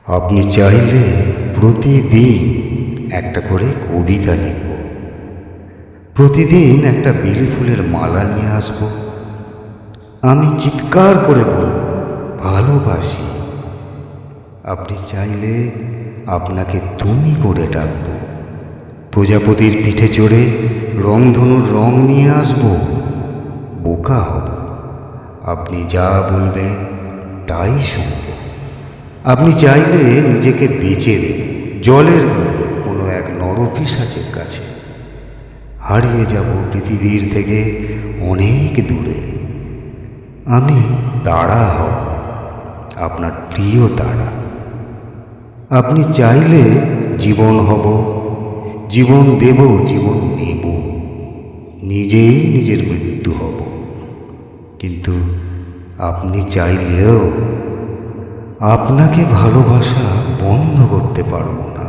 আপনি চাইলে প্রতিদিন একটা করে কবিতা লিখব, প্রতিদিন একটা বেলি ফুলের মালা নিয়ে আসব। আমি চিৎকার করে বলবো ভালোবাসি। আপনি চাইলে আপনাকে তুমি করে ডাকব, প্রজাপতির পিঠে চড়ে রংধনুর রং নিয়ে আসব। বোকা হব, আপনি যা বলবেন তাই শুনব। আপনি চাইলে নিজেকে বেচে দেব জলের দরে কোনো এক নরপিশাচের কাছে। হারিয়ে যাব পৃথিবীর থেকে অনেক দূরে। আমি তারা হব, আপনার প্রিয় তারা। আপনি চাইলে জীবন হব, জীবন দেব, জীবন নেব, নিজেই নিজের মৃত্যু হব। কিন্তু আপনি চাইলেও আপনাকে ভালোবাসা বন্ধ করতে পারবো না।